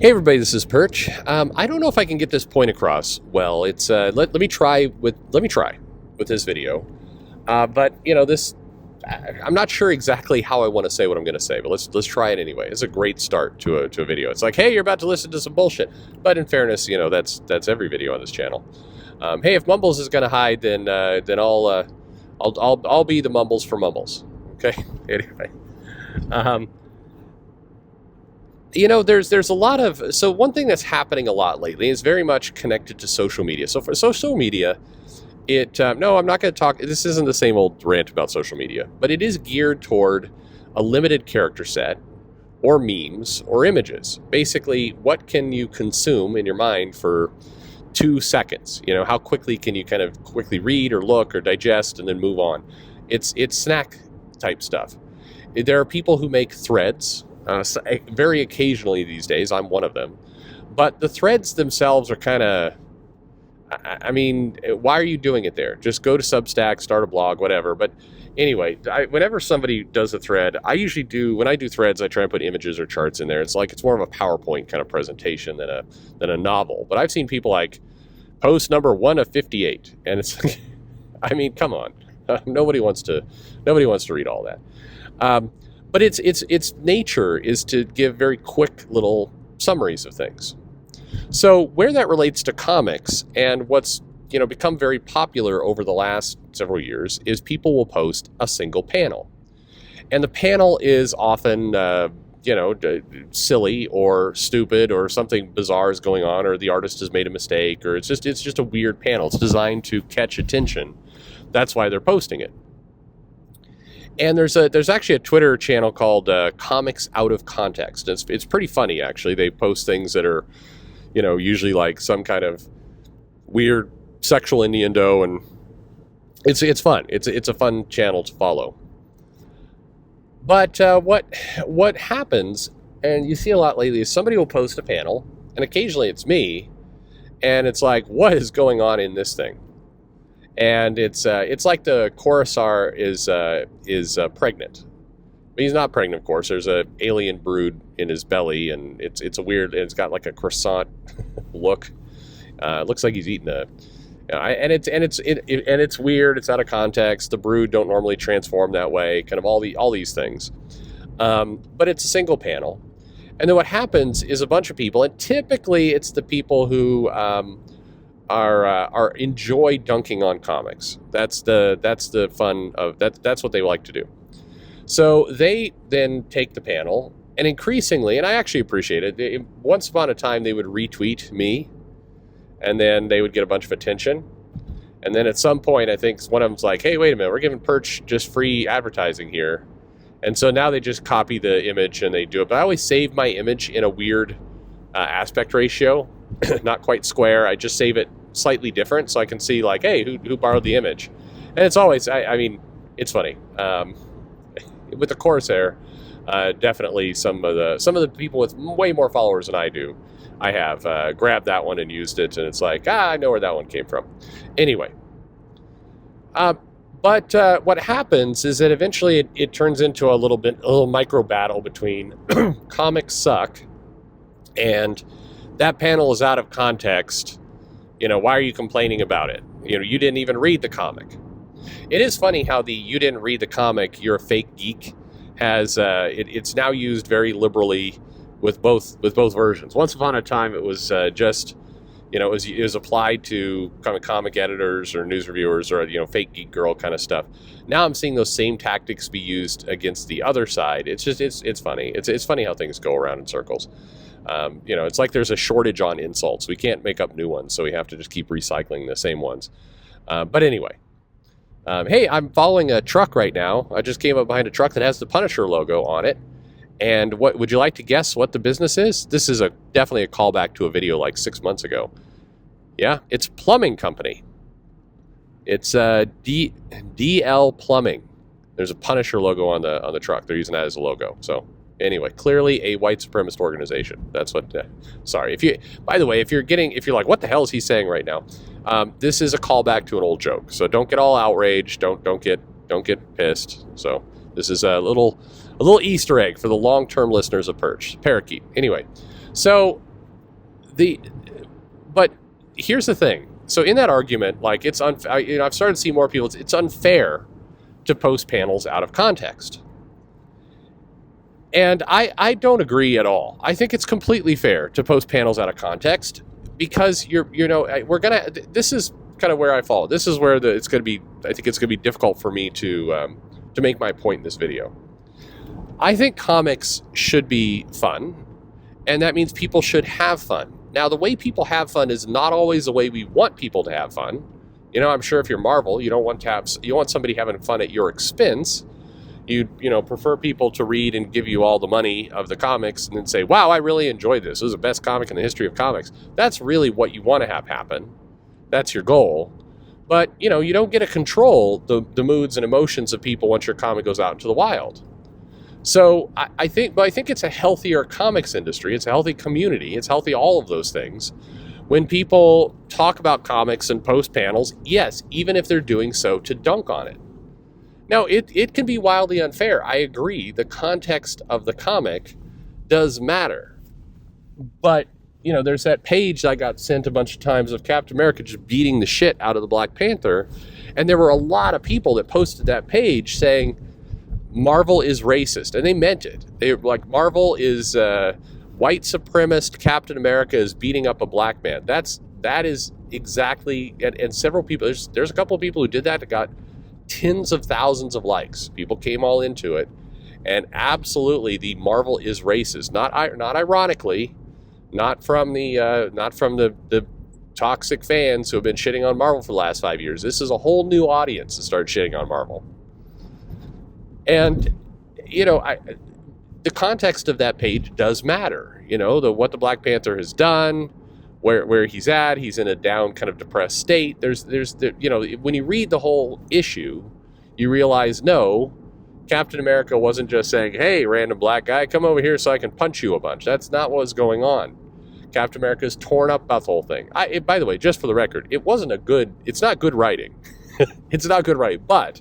Hey everybody, this is Perch. I don't know if I can get this point across well. It's let me try with this video. But you know this, I'm not sure exactly how I want to say what I'm going to say, but let's try it anyway. It's a great start to a video. It's like, hey, you're about to listen to some bullshit. But in fairness, that's every video on this channel. Hey, if Mumbles is going to hide, then I'll be the Mumbles for Mumbles. Okay. Anyway. There's a lot of, so one thing that's happening a lot lately is very much connected to social media. So for social media, no, I'm not going to talk, this isn't the same old rant about social media, but it is geared toward a limited character set or memes or images. Basically, what can you consume in your mind for 2 seconds? How quickly can you kind of quickly read or look or digest and then move on? It's snack type stuff. There are people who make threads. Very occasionally these days, I'm one of them. But the threads themselves are kind of, I mean, why are you doing it there? Just go to Substack, start a blog, whatever. But anyway, whenever somebody does a thread, when I do threads, I try and put images or charts in there. It's more of a PowerPoint kind of presentation than a novel. But I've seen people like post number 1 of 58. And it's like, I mean, come on. Nobody wants to read all that. But its nature is to give very quick little summaries of things. So where that relates to comics and what's become very popular over the last several years is people will post a single panel. And the panel is often silly or stupid, or something bizarre is going on, or the artist has made a mistake, or it's just a weird panel. It's designed to catch attention. That's why they're posting it. And there's actually a Twitter channel called Comics Out of Context. It's pretty funny, actually. They post things that are, usually like some kind of weird sexual innuendo, and it's fun. It's a fun channel to follow. But what happens, and you see a lot lately, is somebody will post a panel, and occasionally it's me, and it's like, what is going on in this thing? And it's like the Coruscant is pregnant. But he's not pregnant, of course. There's an alien brood in his belly, and it's a weird. It's got like a croissant look. It looks like he's eating and it's weird. It's out of context. The brood don't normally transform that way. Kind of all these things. But it's a single panel, and then what happens is a bunch of people, and typically it's the people who are enjoy dunking on comics. That's the fun of that. That's what they like to do. So they then take the panel, and increasingly, and I actually appreciate it. Once upon a time, they would retweet me, and then they would get a bunch of attention. And then at some point, I think one of them's like, "Hey, wait a minute, we're giving Perch just free advertising here." And so now they just copy the image and they do it. But I always save my image in a weird aspect ratio, not quite square. I just save it slightly different so I can see like, hey, who borrowed the image. And it's always, I mean, it's funny. With the Corsair, definitely some of the people with way more followers than I do, I have grabbed that one and used it, and it's like, I know where that one came from. Anyway, but what happens is that eventually it turns into a little micro battle between comics suck and that panel is out of context. Why are you complaining about it? You didn't even read the comic. It is funny how the "you didn't read the comic, you're a fake geek" has it's now used very liberally with both versions. Once upon a time, it was just it was applied to kind of comic editors or news reviewers or fake geek girl kind of stuff. Now I'm seeing those same tactics be used against the other side. It's funny. It's funny how things go around in circles. It's like there's a shortage on insults. We can't make up new ones, so we have to just keep recycling the same ones. But anyway, hey, I'm following a truck right now. I just came up behind a truck that has the Punisher logo on it. And what would you like to guess what the business is? This is definitely a callback to a video like 6 months ago. Yeah, it's plumbing company. It's DL Plumbing. There's a Punisher logo on the truck. They're using that as a logo. So anyway, clearly a white supremacist organization. That's what. Sorry. By the way, if you're like, what the hell is he saying right now? This is a callback to an old joke. So don't get all outraged. Don't get pissed. So this is a little Easter egg for the long-term listeners of Perch. Parakeet. Anyway, so the but here's the thing. So in that argument, like it's I've started to see more people. It's unfair to post panels out of context, and I don't agree at all. I think it's completely fair to post panels out of context because this is kind of where I fall. This is where I think it's going to be difficult for me to make my point in this video. I think comics should be fun, and that means people should have fun. Now, the way people have fun is not always the way we want people to have fun. I'm sure if you're Marvel, you want somebody having fun at your expense. You prefer people to read and give you all the money of the comics and then say, wow, I really enjoyed this. This is the best comic in the history of comics. That's really what you want to have happen. That's your goal. But, you don't get to control the moods and emotions of people once your comic goes out into the wild. So I think it's a healthier comics industry. It's a healthy community. It's healthy, all of those things. When people talk about comics and post panels, yes, even if they're doing so to dunk on it. Now, it can be wildly unfair. I agree. The context of the comic does matter. But, there's that page I got sent a bunch of times of Captain America just beating the shit out of the Black Panther. And there were a lot of people that posted that page saying, Marvel is racist. And they meant it. They were like, Marvel is white supremacist. Captain America is beating up a black man. That is exactly, and several people, there's a couple of people who did that got tens of thousands of likes. People came all into it. And absolutely, the Marvel is racist. Not ironically, not from the toxic fans who have been shitting on Marvel for the last 5 years. This is a whole new audience that started shitting on Marvel. And, the context of that page does matter. What the Black Panther has done, where he's at. He's in a down, kind of depressed state. There's when you read the whole issue, you realize, no, Captain America wasn't just saying, hey, random black guy, come over here so I can punch you a bunch. That's not what was going on. Captain America is torn up about the whole thing. By the way, just for the record, it's not good writing. It's not good writing, but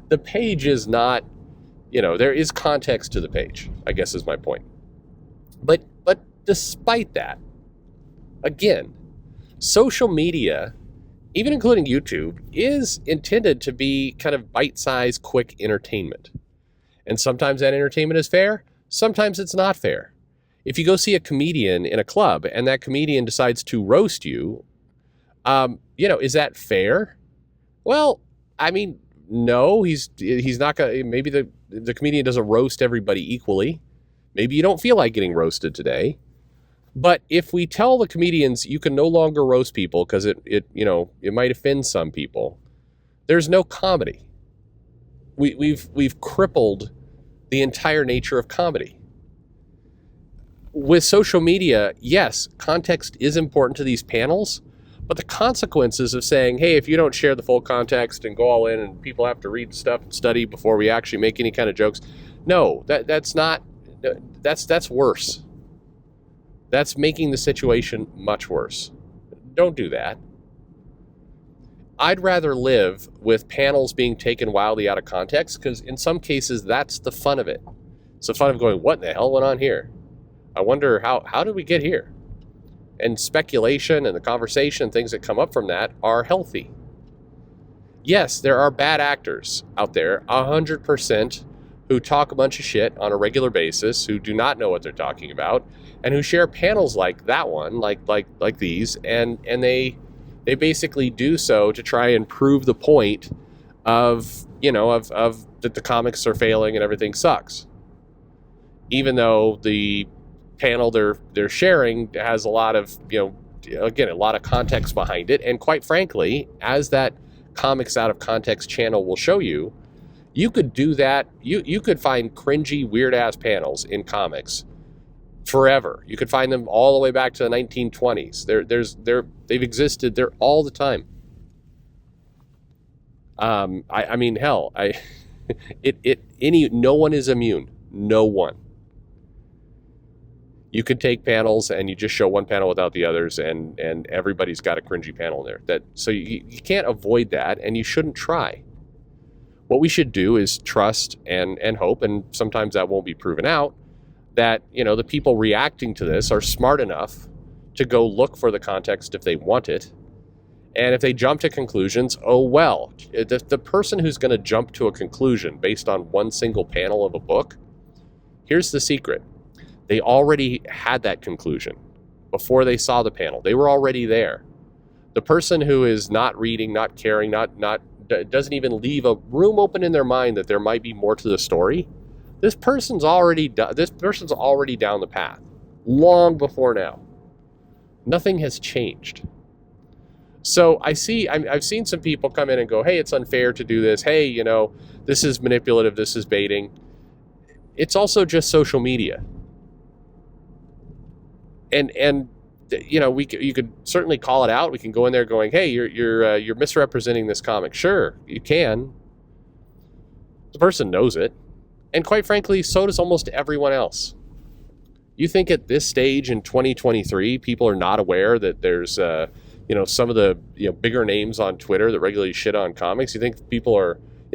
the page is not, there is context to the page, I guess is my point. But despite that, again, social media, even including YouTube, is intended to be kind of bite-sized, quick entertainment. And sometimes that entertainment is fair, sometimes it's not fair. If you go see a comedian in a club and that comedian decides to roast you, is that fair? Well, I mean, no, he's not gonna. Maybe the comedian doesn't roast everybody equally. Maybe you don't feel like getting roasted today. But if we tell the comedians you can no longer roast people because it might offend some people, there's no comedy. We've crippled the entire nature of comedy. With social media, yes, context is important to these panels, but the consequences of saying, hey, if you don't share the full context and go all in and people have to read stuff and study before we actually make any kind of jokes, no, that's worse. That's making the situation much worse. Don't do that. I'd rather live with panels being taken wildly out of context because in some cases, that's the fun of it. It's the fun of going, what in the hell went on here? I wonder how did we get here? And speculation and the conversation, things that come up from that are healthy. Yes, there are bad actors out there, 100%, who talk a bunch of shit on a regular basis, who do not know what they're talking about, and who share panels like that one, like these, and they basically do so to try and prove the point of that the comics are failing and everything sucks. Even though the panel they're sharing has a lot of, again, a lot of context behind it, and quite frankly, as that comics out of context channel will show you, you could do that. You could find cringy, weird ass panels in comics forever. You could find them all the way back to the 1920s. They've existed there all the time. I mean, hell, no one is immune. No one. You could take panels and you just show one panel without the others, and everybody's got a cringy panel there. So you can't avoid that, and you shouldn't try. What we should do is trust and hope, and sometimes that won't be proven out, that the people reacting to this are smart enough to go look for the context if they want it. And if they jump to conclusions, oh well. The person who's going to jump to a conclusion based on one single panel of a book, here's the secret. They already had that conclusion before they saw the panel. They were already there. The person who is not reading, not caring, doesn't even leave a room open in their mind that there might be more to the story, this person's already down the path long before now. Nothing has changed. So I've seen some people come in and go, hey, it's unfair to do this. Hey, this is manipulative. This is baiting. It's also just social media. And you could certainly call it out. We can go in there going, hey, you're misrepresenting this comic. Sure, you can. The person knows it. And quite frankly, so does almost everyone else. You think at this stage in 2023, people are not aware that there's, some of the bigger names on Twitter that regularly shit on comics? You think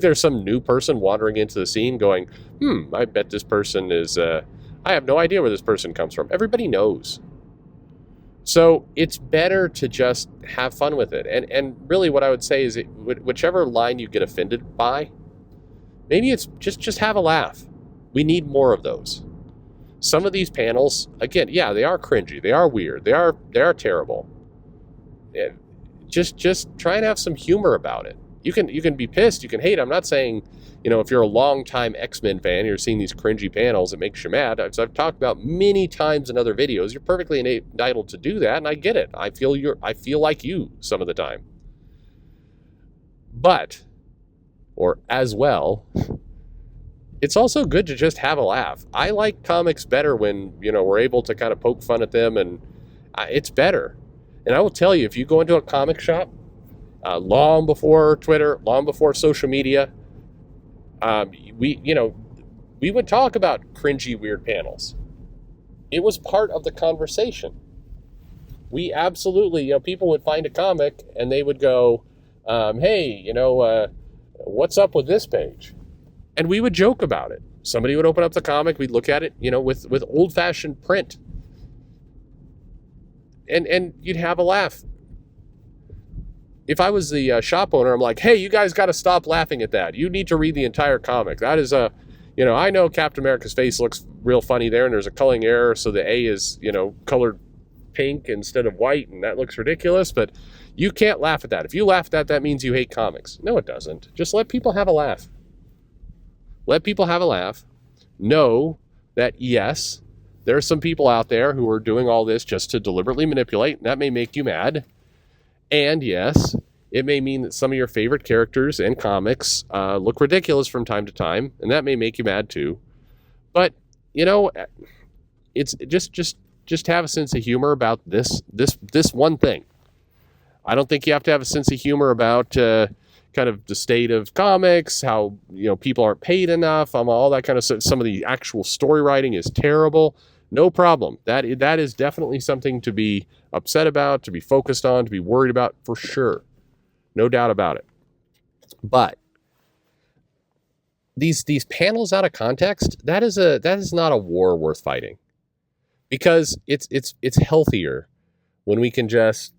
there's some new person wandering into the scene going, I bet this person is, I have no idea where this person comes from. Everybody knows. So it's better to just have fun with it. And really what I would say is whichever line you get offended by, maybe it's just have a laugh. We need more of those. Some of these panels, again, yeah, they are cringy. They are weird. They are terrible. Just try and have some humor about it. You can be pissed. You can hate. I'm not saying, if you're a longtime X-Men fan, you're seeing these cringy panels, it makes you mad. As I've talked about many times in other videos, you're perfectly entitled to do that, and I get it. I feel like you some of the time. But, or as well, it's also good to just have a laugh. I like comics better when, we're able to kind of poke fun at them, and it's better. And I will tell you, if you go into a comic shop, long before Twitter, long before social media, we would talk about cringy, weird panels. It was part of the conversation. We absolutely, people would find a comic and they would go, hey, what's up with this page? And we would joke about it. Somebody would open up the comic, we'd look at it, with old-fashioned print. And you'd have a laugh. If I was the shop owner, I'm like, hey, you guys got to stop laughing at that. You need to read the entire comic. That is I know Captain America's face looks real funny there, and there's a coloring error, so the A is, colored pink instead of white, and that looks ridiculous, but you can't laugh at that. If you laugh at that, that means you hate comics. No, it doesn't. Just let people have a laugh. Let people have a laugh. Know that, yes, there are some people out there who are doing all this just to deliberately manipulate, and that may make you mad. And yes, it may mean that some of your favorite characters in comics look ridiculous from time to time, and that may make you mad too. But it's just have a sense of humor about this one thing. I don't think you have to have a sense of humor about kind of the state of comics, how people aren't paid enough, all that kind of stuff. Some of the actual story writing is terrible. No problem. That is definitely something to be upset about, to be focused on, to be worried about, for sure. No doubt about it. But these panels out of context, that is not a war worth fighting. Because it's healthier when we can just,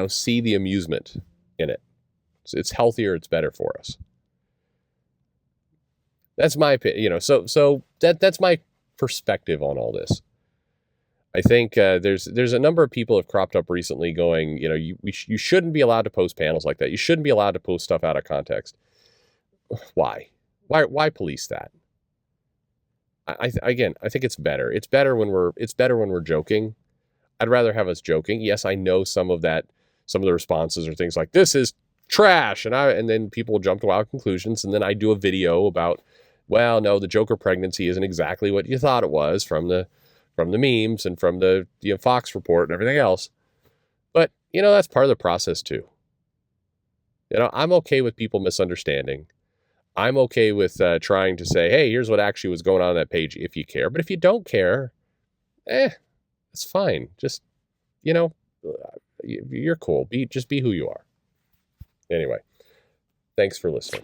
see the amusement in it. It's healthier, it's better for us. That's my opinion, so that's my perspective on all this. I think there's a number of people have cropped up recently going, you shouldn't be allowed to post panels like that. You shouldn't be allowed to post stuff out of context. Why? Why police that? I think it's better. It's better when we're joking. I'd rather have us joking. Yes, I know some of the responses are things like, this is trash, and then people jump to wild conclusions, and then I do a video about, well, no, the Joker pregnancy isn't exactly what you thought it was from the memes and from the Fox report and everything else. But, that's part of the process too. I'm okay with people misunderstanding. I'm okay with trying to say, hey, here's what actually was going on that page if you care. But if you don't care, it's fine. Just, you're cool. Just be who you are. Anyway, thanks for listening.